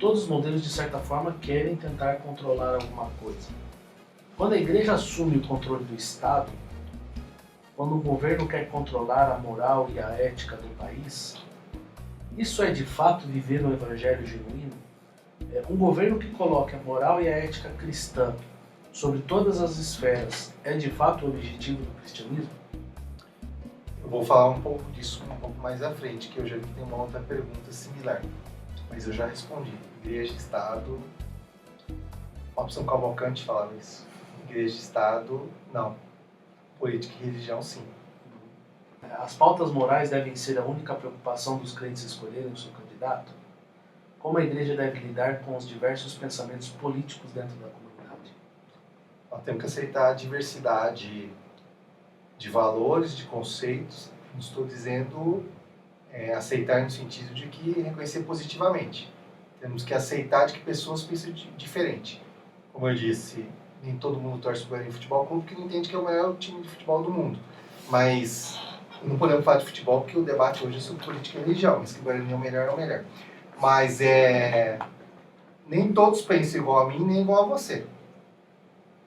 todos os modelos, de certa forma, querem tentar controlar alguma coisa. Quando a igreja assume o controle do Estado, quando o governo quer controlar a moral e a ética do país, isso é de fato viver um evangelho genuíno? Um governo que coloque a moral e a ética cristã sobre todas as esferas é de fato o objetivo do cristianismo? Eu vou falar um pouco disso um pouco mais à frente, que eu já vi que tem uma outra pergunta similar. Mas eu já respondi. Igreja e Estado... Robson Cavalcante falava isso. Igreja e Estado, não. Política e religião, sim. As pautas morais devem ser a única preocupação dos crentes escolherem o seu candidato? Como a igreja deve lidar com os diversos pensamentos políticos dentro da comunidade? Nós temos que aceitar a diversidade de valores, de conceitos. Não estou dizendo aceitar no sentido de que reconhecer positivamente. Temos que aceitar de que pessoas pensam diferente. Como eu disse, nem todo mundo torce para o Guarani Futebol Clube, porque não entende que é o melhor time de futebol do mundo. Mas não podemos falar de futebol porque o debate hoje é sobre política e religião, mas que o Guarani é o melhor. Mas nem todos pensam igual a mim, nem igual a você.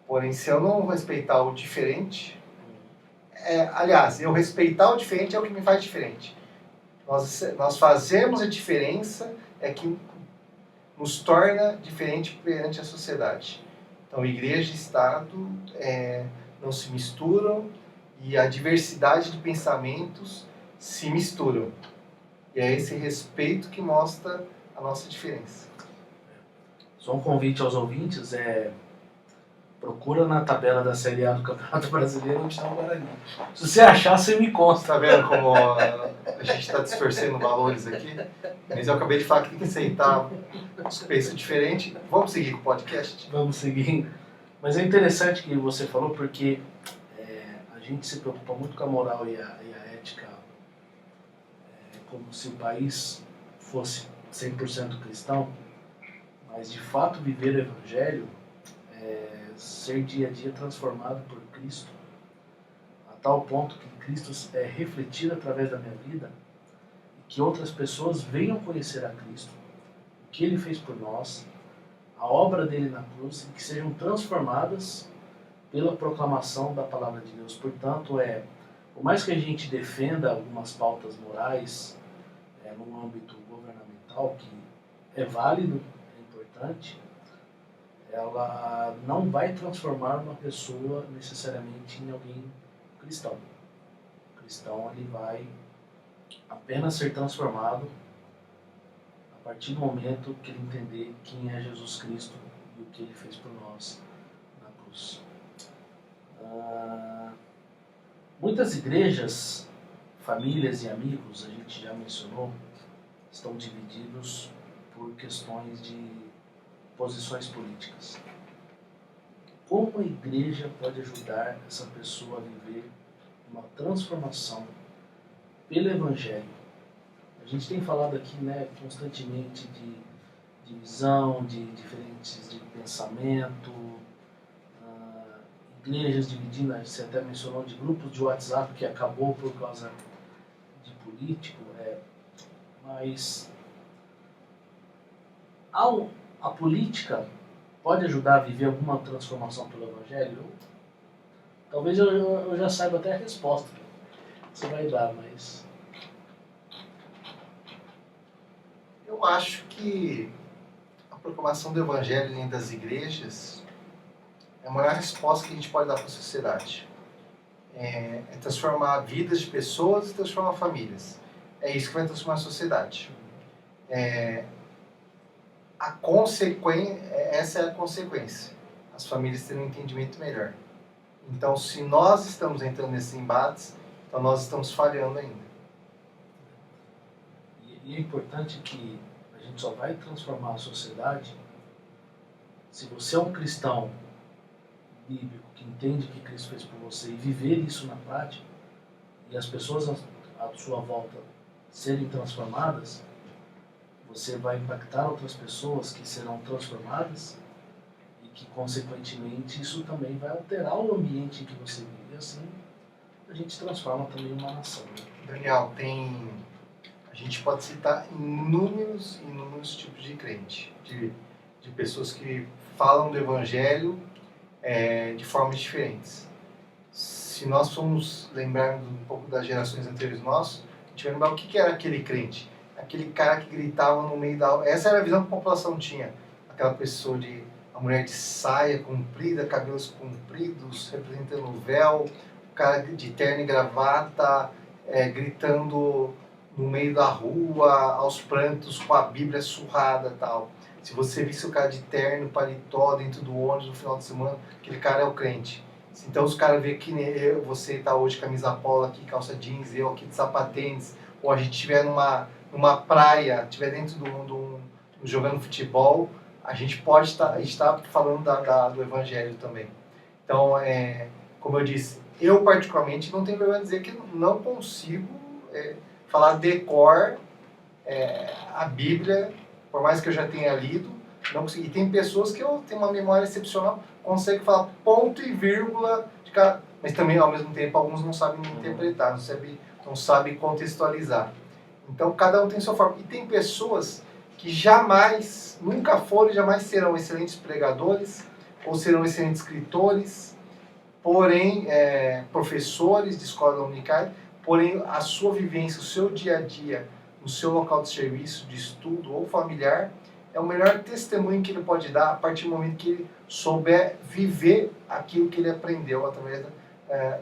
Porém, se eu não respeitar o diferente... aliás, eu respeitar o diferente é o que me faz diferente. Nós fazemos a diferença é que nos torna diferente perante a sociedade. Então, igreja e Estado não se misturam e a diversidade de pensamentos se misturam. E é esse respeito que mostra a nossa diferença. Só um convite aos ouvintes, procura na tabela da Série A do Campeonato Brasileiro onde está o Guarani. Se você achar, você me conta. Está vendo como a gente está distorcendo valores aqui? Mas eu acabei de falar que tem que aceitar os que pensam diferente. Vamos seguir com o podcast? Vamos seguir. Mas é interessante que você falou, porque a gente se preocupa muito com a moral e a ética, como se o país fosse 100% cristão, mas de fato viver o evangelho ser dia a dia transformado por Cristo, a tal ponto que Cristo é refletido através da minha vida e que outras pessoas venham conhecer a Cristo, o que Ele fez por nós, a obra dele na cruz, e que sejam transformadas pela proclamação da palavra de Deus. Portanto, por mais que a gente defenda algumas pautas morais no âmbito governamental, que é válido, é importante, ela não vai transformar uma pessoa necessariamente em alguém cristão. O cristão, ele vai apenas ser transformado a partir do momento que ele entender quem é Jesus Cristo e o que ele fez por nós na cruz. Muitas igrejas, famílias e amigos, a gente já mencionou, estão divididos por questões de posições políticas. Como a igreja pode ajudar essa pessoa a viver uma transformação pelo Evangelho? A gente tem falado aqui constantemente de divisão, de diferentes de pensamento, igrejas dividindo, você até mencionou de grupos de WhatsApp que acabou por causa de político, mas a política pode ajudar a viver alguma transformação pelo Evangelho? Talvez eu já saiba até a resposta que você vai dar, mas... Eu acho que a proclamação do Evangelho dentro das igrejas é a maior resposta que a gente pode dar para a sociedade. É transformar vidas de pessoas e transformar famílias. É isso que vai transformar a sociedade. Essa é a consequência. As famílias terem um entendimento melhor. Então, se nós estamos entrando nesses embates, então nós estamos falhando ainda. E é importante que a gente só vai transformar a sociedade se você é um cristão bíblico que entende que Cristo fez por você e viver isso na prática, e as pessoas à sua volta serem transformadas, você vai impactar outras pessoas que serão transformadas e que, consequentemente, isso também vai alterar o ambiente em que você vive. E assim, a gente transforma também uma nação. Daniel, a gente pode citar inúmeros tipos de crente, de pessoas que falam do Evangelho de formas diferentes. Se nós formos lembrar um pouco das gerações anteriores nossas, a gente vai lembrar o que era aquele crente. Aquele cara que gritava no meio da... Essa era a visão que a população tinha. Aquela pessoa a mulher de saia comprida, cabelos compridos, representando o véu, o cara de terno e gravata, gritando no meio da rua, aos prantos, com a Bíblia surrada e tal. Se você visse o cara de terno, paletó, dentro do ônibus no final de semana, aquele cara é o crente. Então os caras veem que você tá hoje camisa polo aqui, calça jeans, eu aqui de sapatênis, ou a gente estiver numa praia, estiver dentro jogando futebol, a gente pode estar falando do Evangelho também. Então, como eu disse, eu particularmente não tenho vergonha de dizer que não consigo falar decor a Bíblia, por mais que eu já tenha lido, não consegui. E tem pessoas que eu tenho uma memória excepcional, conseguem falar ponto e vírgula de cada, mas também ao mesmo tempo alguns não sabem interpretar, não sabem contextualizar. Então cada um tem sua forma. E tem pessoas que nunca foram e jamais serão excelentes pregadores ou serão excelentes escritores, porém professores de escola dominical, porém a sua vivência, o seu dia a dia, no seu local de serviço, de estudo ou familiar, é o melhor testemunho que ele pode dar a partir do momento que ele souber viver aquilo que ele aprendeu através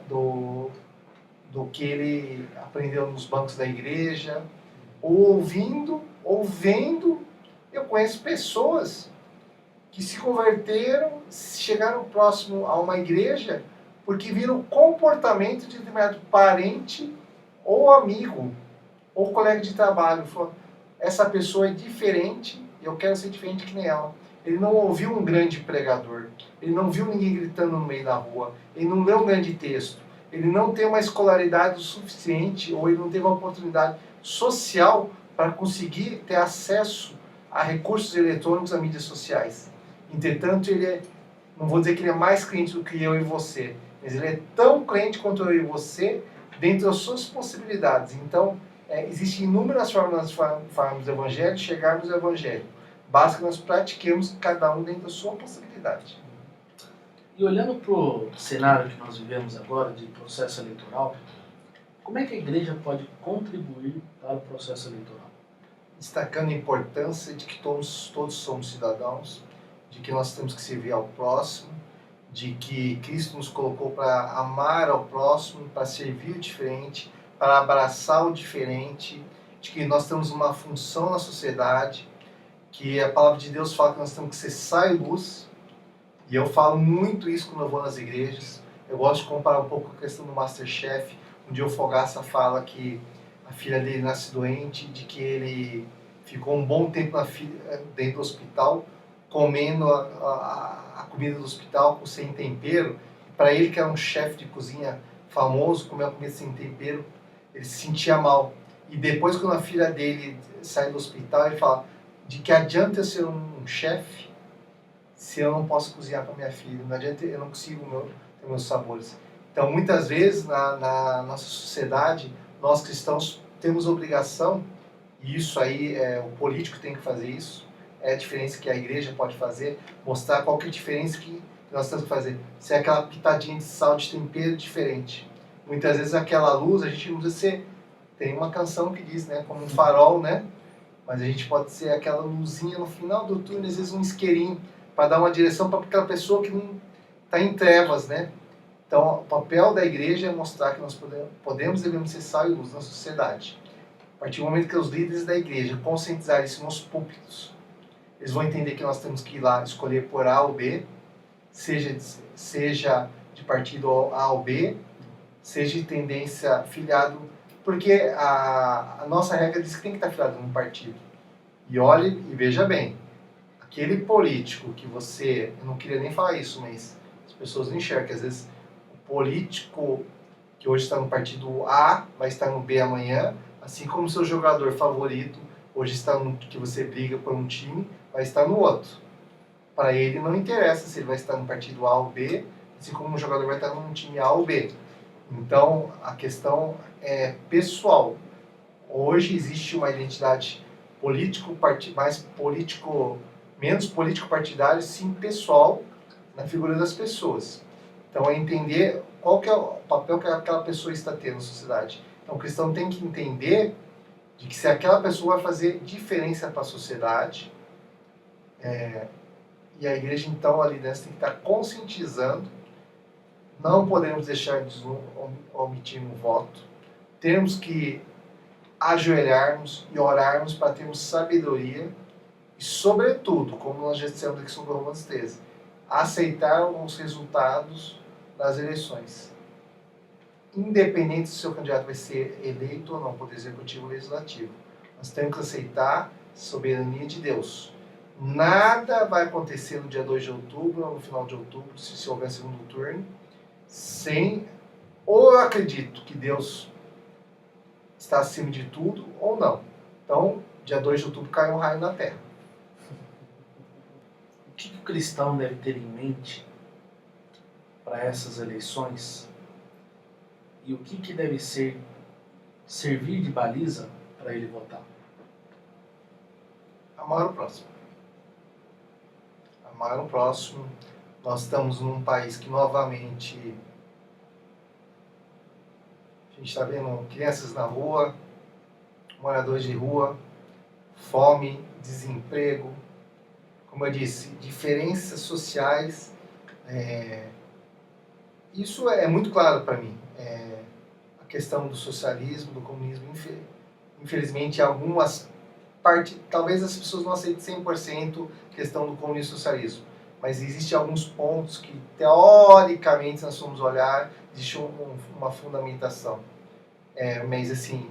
do que ele aprendeu nos bancos da igreja, ou ouvindo, ou vendo. Eu conheço pessoas que se converteram, chegaram próximo a uma igreja, porque viram o comportamento de determinado parente, ou amigo, ou colega de trabalho. Falou, essa pessoa é diferente, eu quero ser diferente que nem ela. Ele não ouviu um grande pregador, ele não viu ninguém gritando no meio da rua, ele não leu um grande texto, ele não tem uma escolaridade suficiente, ou ele não teve uma oportunidade social para conseguir ter acesso a recursos eletrônicos, a mídias sociais. Entretanto, não vou dizer que ele é mais crente do que eu e você, mas ele é tão crente quanto eu e você, dentro das suas possibilidades. Então, existem inúmeras formas de falarmos do Evangelho, chegarmos ao Evangelho. Basta que nós pratiquemos cada um dentro da sua possibilidade. E olhando para o cenário que nós vivemos agora, de processo eleitoral, como é que a igreja pode contribuir para o processo eleitoral? Destacando a importância de que todos somos cidadãos, de que nós temos que servir ao próximo, de que Cristo nos colocou para amar ao próximo, para servir o diferente, para abraçar o diferente, de que nós temos uma função na sociedade, que a palavra de Deus fala que nós temos que ser sal e luz, e eu falo muito isso quando eu vou nas igrejas. Eu gosto de comparar um pouco com a questão do MasterChef. Um dia o Fogaça fala que a filha dele nasce doente, de que ele ficou um bom tempo dentro do hospital, comendo a comida do hospital sem tempero. Para ele, que era um chefe de cozinha famoso, comer a comida sem tempero, ele se sentia mal. E depois, quando a filha dele sai do hospital, ele fala, de que adianta eu ser um chefe se eu não posso cozinhar para minha filha? Não adianta, eu não consigo ter meus sabores. Então, muitas vezes, na nossa sociedade, nós cristãos temos obrigação, e isso aí, o político tem que fazer isso, é a diferença que a igreja pode fazer, mostrar qual que é a diferença que nós temos que fazer. Se é aquela pitadinha de sal, de tempero diferente. Muitas vezes aquela luz, a gente não precisa ser... Tem uma canção que diz, né, como um farol, né? Mas a gente pode ser aquela luzinha no final do túnel, às vezes um isqueirinho, para dar uma direção para aquela pessoa que não está em trevas, né? Então, o papel da igreja é mostrar que nós podemos e devemos ser sal e luz na sociedade. A partir do momento que os líderes da igreja conscientizarem isso nos púlpitos, eles vão entender que nós temos que ir lá escolher por A ou B, seja de partido A ou B, seja de tendência filiado, porque a nossa regra diz que tem que estar filiado num partido. E olhe e veja bem, aquele político que você... Eu não queria nem falar isso, mas as pessoas não enxergam que às vezes o político que hoje está no partido A vai estar no B amanhã, assim como o seu jogador favorito hoje está que você briga por um time, vai estar no outro. Para ele não interessa se ele vai estar no partido A ou B, assim como um jogador vai estar num time A ou B. Então, a questão é pessoal. Hoje existe uma identidade menos político-partidário, sim pessoal, na figura das pessoas. Então é entender qual que é o papel que aquela pessoa está tendo na sociedade. Então o cristão tem que entender de que se aquela pessoa vai fazer diferença para a sociedade, e a igreja então ali dentro tem que estar conscientizando, não podemos deixar de omitir um voto, temos que ajoelharmos e orarmos para termos sabedoria e, sobretudo, como nós já dissemos aqui sobre Romanos 13, aceitar os resultados das eleições. Independente se o seu candidato vai ser eleito ou não, poder executivo ou legislativo. Nós temos que aceitar a soberania de Deus. Nada vai acontecer no dia 2 de outubro ou no final de outubro, se houver segundo turno, sem... Ou eu acredito que Deus está acima de tudo, ou não. Então, dia 2 de outubro cai um raio na Terra. O que o cristão deve ter em mente para essas eleições? E o que deve servir de baliza para ele votar? Amar o próximo. Amar o próximo. Nós estamos num país que, novamente, a gente está vendo crianças na rua, moradores de rua, fome, desemprego, como eu disse, diferenças sociais. Isso é muito claro para mim. A questão do socialismo, do comunismo, infelizmente, algumas partes, talvez as pessoas não aceitem 100% a questão do comunismo e socialismo, mas existem alguns pontos que, teoricamente, se nós formos olhar, existe uma fundamentação. Mas, assim,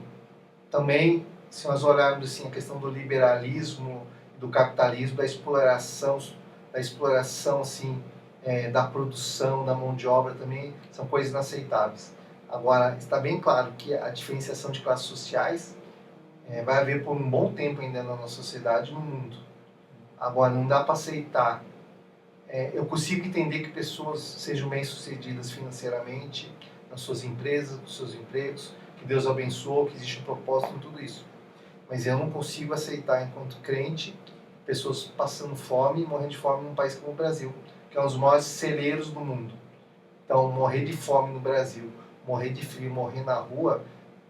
também, se nós olharmos assim, a questão do liberalismo, do capitalismo, da exploração assim, da produção, da mão de obra, também são coisas inaceitáveis. Agora, está bem claro que a diferenciação de classes sociais vai haver por um bom tempo ainda na nossa sociedade e no mundo. Agora, não dá para aceitar. Eu consigo entender que pessoas sejam bem-sucedidas financeiramente, nas suas empresas, nos seus empregos, que Deus abençoou, que existe um propósito em tudo isso. Mas eu não consigo aceitar, enquanto crente, pessoas passando fome e morrendo de fome num país como o Brasil, que é um dos maiores celeiros do mundo. Então, morrer de fome no Brasil, morrer de frio, morrer na rua,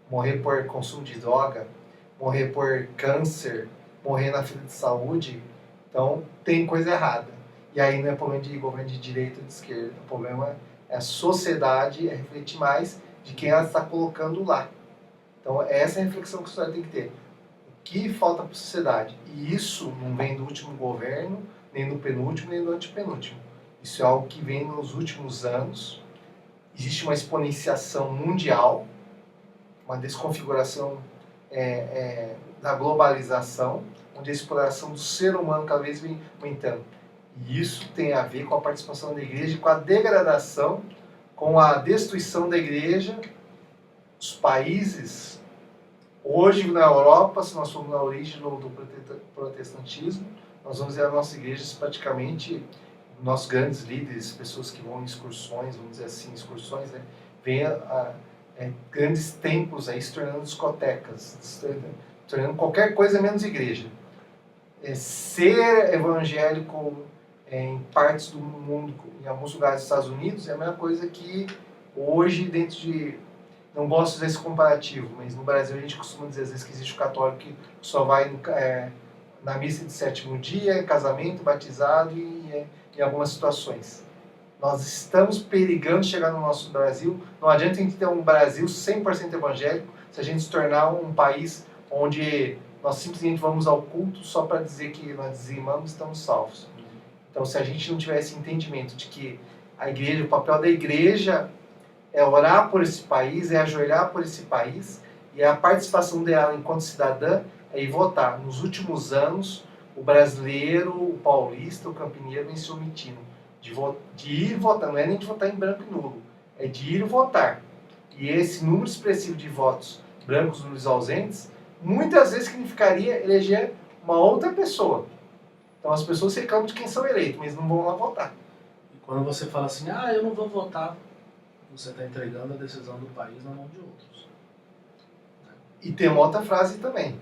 morrer por consumo de droga, morrer por câncer, morrer na fila de saúde, então tem coisa errada. E aí não é problema de governo de direita ou de esquerda, o problema é a sociedade, refletir mais de quem ela está colocando lá. Então essa é a reflexão que a sociedade tem que ter. O que falta para a sociedade? E isso não vem do último governo, nem do penúltimo, nem do antepenúltimo. Isso é algo que vem nos últimos anos. Existe uma exponenciação mundial, uma desconfiguração da globalização, onde a exploração do ser humano cada vez vem aumentando. E isso tem a ver com a participação da igreja, com a degradação, com a destruição da igreja. Os países, hoje na Europa, se nós formos na origem do protestantismo, nós vamos ver as nossas igrejas praticamente, nossos grandes líderes, pessoas que vão em excursões, vamos dizer assim, excursões, né? Vêm grandes templos aí se tornando discotecas, se tornando qualquer coisa menos igreja. Ser evangélico em partes do mundo, em alguns lugares dos Estados Unidos, é a mesma coisa que hoje dentro de... Não gosto de usar esse comparativo, mas no Brasil a gente costuma dizer às vezes que existe o católico que só vai na missa de sétimo dia, casamento, batizado e em algumas situações. Nós estamos perigando chegar no nosso Brasil. Não adianta a gente ter um Brasil 100% evangélico se a gente se tornar um país onde nós simplesmente vamos ao culto só para dizer que nós dizimamos e estamos salvos. Então, se a gente não tiver esse entendimento de que a igreja, o papel da igreja é orar por esse país, é ajoelhar por esse país, e a participação dela enquanto cidadã é ir votar. Nos últimos anos, o brasileiro, o paulista, o campineiro vem se omitindo de ir votar, não é nem de votar em branco e nulo, é de ir votar. E esse número expressivo de votos brancos, nulos ausentes, muitas vezes significaria eleger uma outra pessoa. Então as pessoas reclamam de quem são eleitos, mas não vão lá votar. E quando você fala assim, eu não vou votar, você está entregando a decisão do país na mão de outros. E tem uma outra frase também.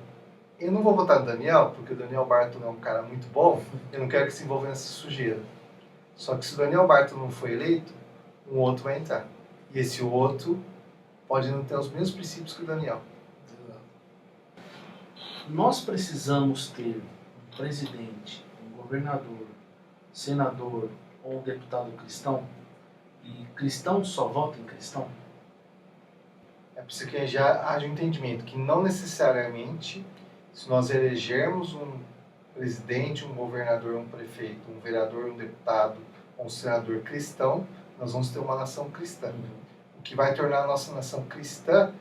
Eu não vou votar no Daniel, porque o Daniel Bartolo é um cara muito bom, eu não quero que se envolva nessa sujeira. Só que se o Daniel Bartolo não for eleito, um outro vai entrar. E esse outro pode não ter os mesmos princípios que o Daniel. Nós precisamos ter um presidente, um governador, senador ou um deputado cristão, e cristão só vota em cristão? É preciso que já haja um entendimento que não necessariamente, se nós elegermos um presidente, um governador, um prefeito, um vereador, um deputado ou um senador cristão, nós vamos ter uma nação cristã. O que vai tornar a nossa nação cristã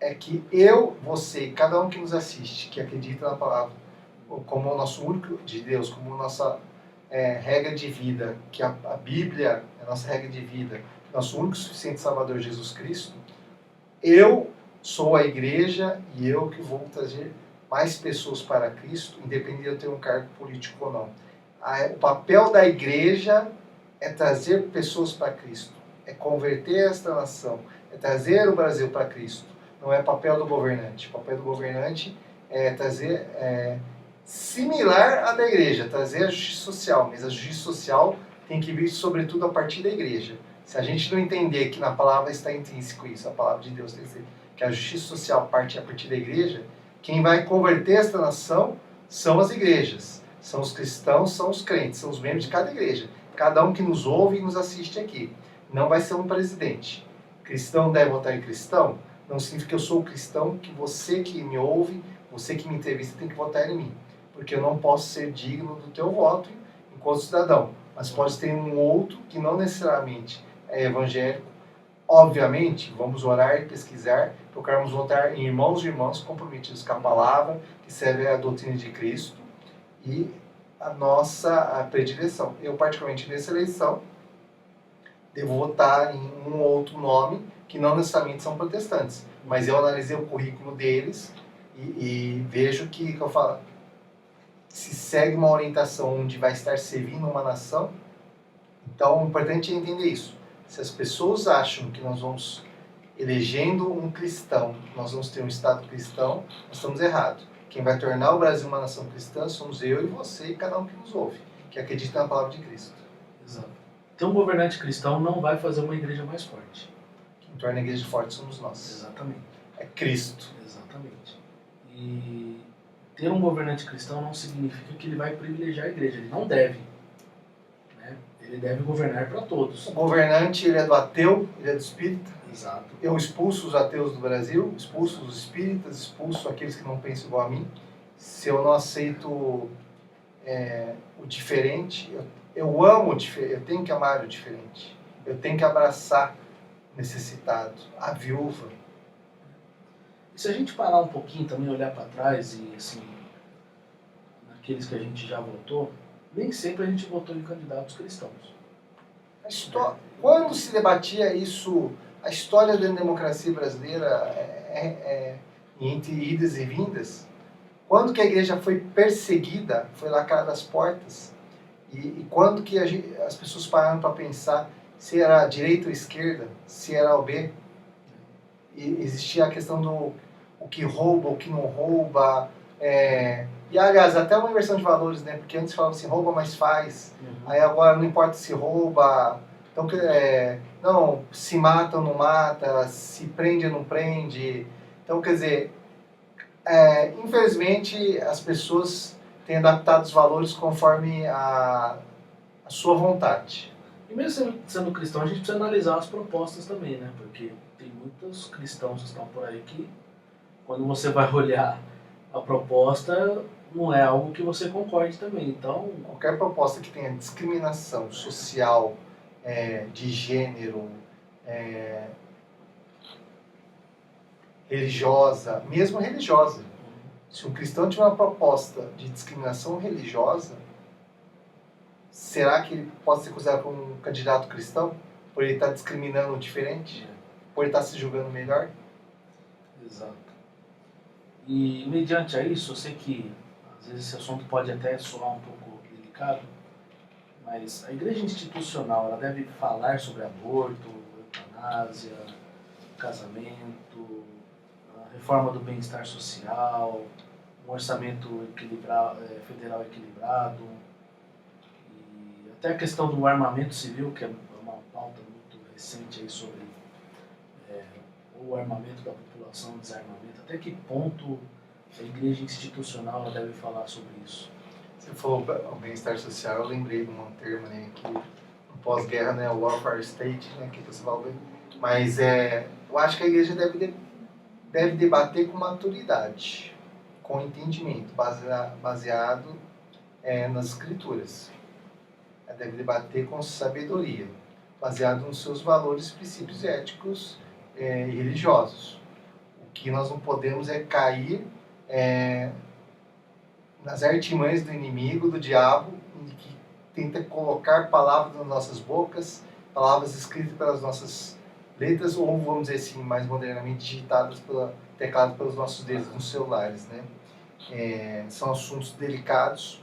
é que eu, você e cada um que nos assiste, que acredita na palavra como o nosso único de Deus, como nossa regra de vida, que a Bíblia é a nossa regra de vida, nosso único e suficiente Salvador Jesus Cristo, eu sou a igreja e eu que vou trazer mais pessoas para Cristo, independente de eu ter um cargo político ou não. O papel da igreja é trazer pessoas para Cristo, é converter esta nação, é trazer o Brasil para Cristo. Não é papel do governante. O papel do governante é trazer, similar à da igreja, trazer a justiça social, mas a justiça social tem que vir sobretudo a partir da igreja. Se a gente não entender que na palavra está intrínseco isso, a palavra de Deus tem que ser, que a justiça social parte a partir da igreja, quem vai converter esta nação são as igrejas, são os cristãos, são os crentes, são os membros de cada igreja. Cada um que nos ouve e nos assiste aqui. Não vai ser um presidente. Cristão deve votar em cristão? Não significa que eu sou o cristão, que você que me ouve, você que me entrevista tem que votar em mim. Porque eu não posso ser digno do teu voto enquanto cidadão. Mas pode ter um outro que não necessariamente é evangélico. Obviamente, vamos orar e pesquisar, procurarmos votar em irmãos e irmãs comprometidos com a palavra, que serve a doutrina de Cristo e a nossa predileção. Eu, particularmente nessa eleição, devo votar em um ou outro nome que não necessariamente são protestantes, mas eu analisei o currículo deles e vejo que eu falo, se segue uma orientação onde vai estar servindo uma nação, então o importante é entender isso. Se as pessoas acham que nós vamos, elegendo um cristão, nós vamos ter um Estado cristão, nós estamos errados. Quem vai tornar o Brasil uma nação cristã somos eu e você e cada um que nos ouve, que acredita na palavra de Cristo. Exato. Ter um governante cristão não vai fazer uma igreja mais forte. Quem torna a igreja forte somos nós. Exatamente. É Cristo. Exatamente. E ter um governante cristão não significa que ele vai privilegiar a igreja. Ele não deve. Né? Ele deve governar para todos. O governante, ele é do ateu, ele é do espírita. Exato. Eu expulso os ateus do Brasil, expulso os espíritas, expulso aqueles que não pensam igual a mim. Se eu não aceito o diferente, eu amo o diferente, eu tenho que amar o diferente. Eu tenho que abraçar o necessitado, a viúva. E se a gente parar um pouquinho também, olhar para trás e assim, naqueles que a gente já votou, nem sempre a gente votou em candidatos cristãos. Quando se debatia isso, a história da democracia brasileira entre idas e vindas, quando que a igreja foi perseguida, foi lacrada as portas, e quando que as pessoas pararam para pensar se era direita ou esquerda, se era o B, e existia a questão do o que rouba, o que não rouba, e aliás, até uma inversão de valores, né? Porque antes falava assim, rouba, mas faz. Aí agora não importa se rouba, então não, se mata ou não mata, se prende ou não prende. Então, quer dizer, infelizmente as pessoas têm adaptado os valores conforme a sua vontade. E mesmo sendo cristão, a gente precisa analisar as propostas também, né? Porque tem muitos cristãos que estão por aí que, quando você vai olhar a proposta, não é algo que você concorde também. Então, qualquer proposta que tenha discriminação social, de gênero, religiosa, mesmo religiosa. Se um cristão tiver uma proposta de discriminação religiosa, será que ele pode ser considerado como um candidato cristão? Por ele estar discriminando o diferente? Por ele estar se julgando melhor? Exato. E mediante a isso, eu sei que às vezes esse assunto pode até soar um pouco delicado, mas a igreja institucional, ela deve falar sobre aborto, eutanásia, casamento, a reforma do bem-estar social, um orçamento federal equilibrado, e até a questão do armamento civil, que é uma pauta muito recente aí sobre o armamento da população, o desarmamento. Até que ponto a igreja institucional ela deve falar sobre isso? Você falou o bem-estar social, eu lembrei de um termo, né, que no pós-guerra, né, o welfare state, né, que você falou, mas eu acho que a igreja deve debater com maturidade, com entendimento, baseado nas escrituras. Ela deve debater com sabedoria, baseado nos seus valores, princípios éticos e religiosos. O que nós não podemos é cair nas artimanhas do inimigo, do diabo, que tenta colocar palavras nas nossas bocas, palavras escritas pelas nossas letras, ou vamos dizer assim, mais modernamente, digitadas teclado pelos nossos dedos nos celulares, né? São assuntos delicados,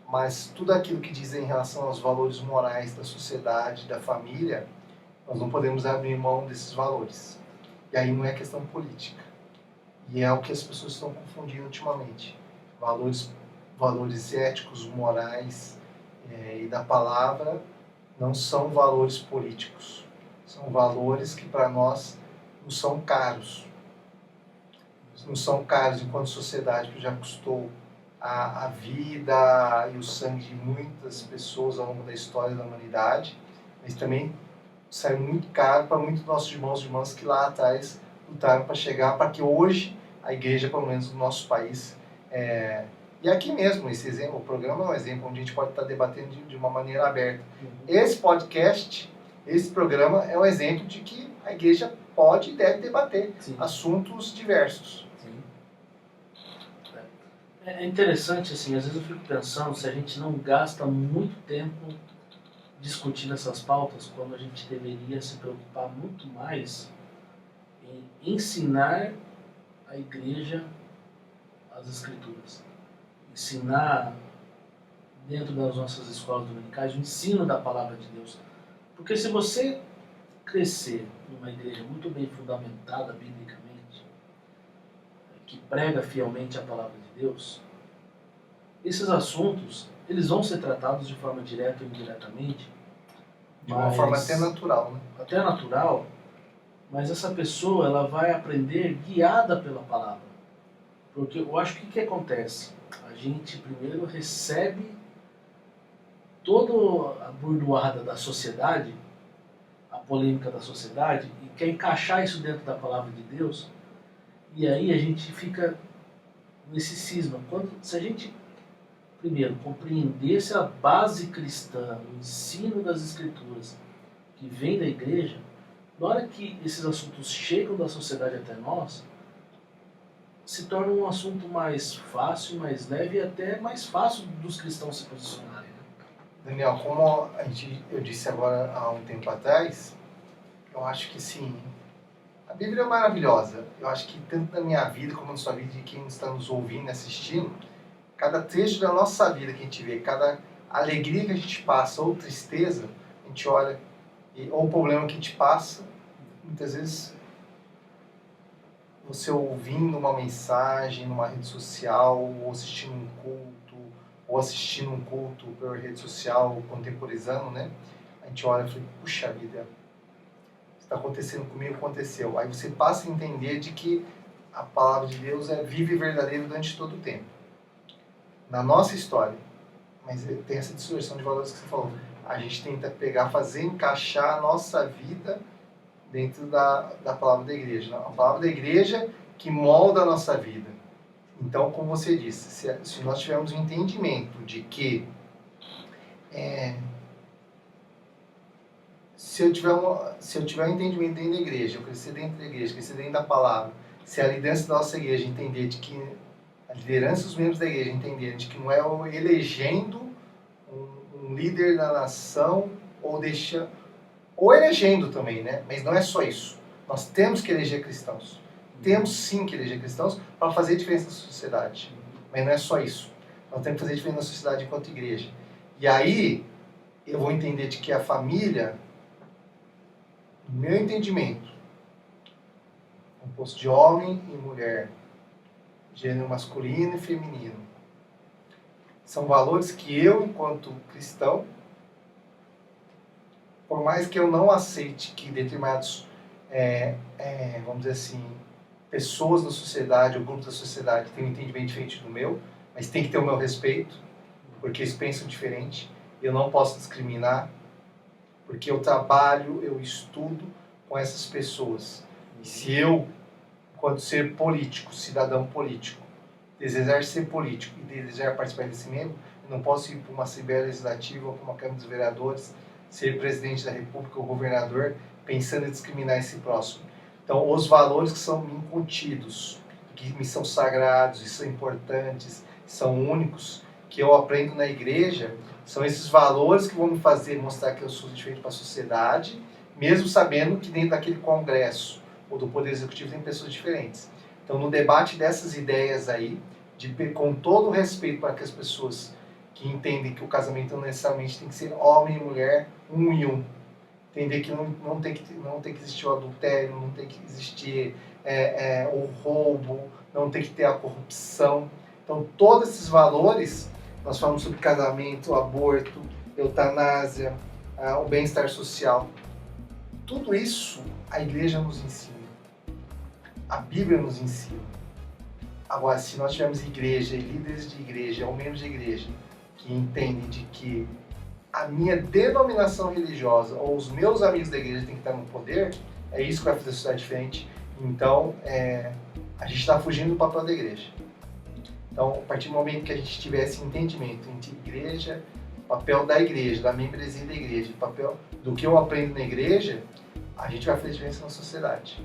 mas tudo aquilo que diz em relação aos valores morais da sociedade, da família, nós não podemos abrir mão desses valores. E aí não é questão política. E é o que as pessoas estão confundindo ultimamente. Valores éticos, morais e da palavra não são valores políticos. São valores que para nós não são caros. Não são caros enquanto sociedade, que já custou a vida e o sangue de muitas pessoas ao longo da história da humanidade, mas também sai muito caro para muitos nossos irmãos e irmãs que lá atrás lutaram para chegar, para que hoje a igreja, pelo menos no nosso país, e aqui mesmo, esse exemplo, o programa é um exemplo onde a gente pode estar debatendo de uma maneira aberta. Esse podcast, esse programa é um exemplo de que a igreja pode e deve debater assuntos diversos. É interessante, assim, às vezes eu fico pensando se a gente não gasta muito tempo discutindo essas pautas, quando a gente deveria se preocupar muito mais em ensinar a igreja as escrituras. Ensinar dentro das nossas escolas dominicais o ensino da palavra de Deus. Porque se você crescer numa igreja muito bem fundamentada biblicamente, que prega fielmente a palavra de Deus, esses assuntos eles vão ser tratados de forma direta ou indiretamente. De uma forma até natural, né? Até natural, mas essa pessoa ela vai aprender guiada pela palavra. Porque eu acho que o que acontece? A gente primeiro recebe toda a burdoada da sociedade, a polêmica da sociedade, e quer encaixar isso dentro da palavra de Deus, e aí a gente fica nesse cisma. Se a gente primeiro compreendesse a base cristã, o ensino das escrituras que vem da igreja, na hora que esses assuntos chegam da sociedade até nós, se torna um assunto mais fácil, mais leve e até mais fácil dos cristãos se posicionarem. Né? Daniel, como eu disse agora há um tempo atrás, eu acho que sim, a Bíblia é maravilhosa. Eu acho que tanto na minha vida como na sua vida, de quem está nos ouvindo e assistindo, cada trecho da nossa vida que a gente vê, cada alegria que a gente passa ou tristeza, a gente olha, ou o problema que a gente passa, muitas vezes você ouvindo uma mensagem numa rede social, ou assistindo um culto pela rede social, contemporizando, né? A gente olha e fala, puxa vida, está acontecendo comigo, aconteceu. Aí você passa a entender de que a palavra de Deus é viva e verdadeira durante todo o tempo. Na nossa história, mas tem essa distorção de valores que você falou. A gente tenta fazer encaixar a nossa vida dentro da palavra da igreja. A palavra da igreja que molda a nossa vida. Então, como você disse, se nós tivermos um entendimento de que se eu tiver um entendimento dentro da igreja, eu crescer dentro da igreja, crescer dentro da palavra, se a liderança da nossa igreja entender de que a liderança dos membros da igreja entenderem de que não é elegendo um líder da nação ou elegendo também, né? Mas não é só isso. Nós temos que eleger cristãos. Temos sim que eleger cristãos para fazer diferença na sociedade. Mas não é só isso. Nós temos que fazer diferença na sociedade enquanto igreja. E aí eu vou entender de que a família, no meu entendimento, composto de homem e mulher, gênero masculino e feminino. São valores que eu, enquanto cristão, por mais que eu não aceite que determinados, vamos dizer assim, pessoas da sociedade ou grupos da sociedade tenham um entendimento diferente do meu, mas tem que ter o meu respeito, porque eles pensam diferente. Eu não posso discriminar, porque eu trabalho, eu estudo com essas pessoas. E se eu, enquanto ser político, cidadão político, desejar ser político e desejar participar desse membro, eu não posso ir para uma Assembleia Legislativa ou para uma Câmara dos Vereadores, ser presidente da República ou governador, pensando em discriminar esse próximo. Então, os valores que são incontidos, que me são sagrados e são importantes, são únicos, que eu aprendo na igreja, são esses valores que vão me fazer mostrar que eu sou diferente para a sociedade, mesmo sabendo que dentro daquele congresso ou do Poder Executivo tem pessoas diferentes. Então, no debate dessas ideias aí, com todo o respeito para que as pessoas que entendem que o casamento não necessariamente tem que ser homem e mulher, um e um. Entender que não tem que existir o adultério, não tem que existir o roubo, não tem que ter a corrupção. Então, todos esses valores, nós falamos sobre casamento, aborto, eutanásia, o bem-estar social. Tudo isso a igreja nos ensina. A Bíblia nos ensina. Agora, se nós tivermos igreja e líderes de igreja, ou membros de igreja, que entendem de que a minha denominação religiosa ou os meus amigos da igreja têm que estar no poder, é isso que vai fazer a sociedade diferente. Então, a gente está fugindo do papel da igreja. Então, a partir do momento que a gente tiver esse entendimento entre igreja, papel da igreja, da membresia da igreja, papel do que eu aprendo na igreja, a gente vai fazer diferença na sociedade.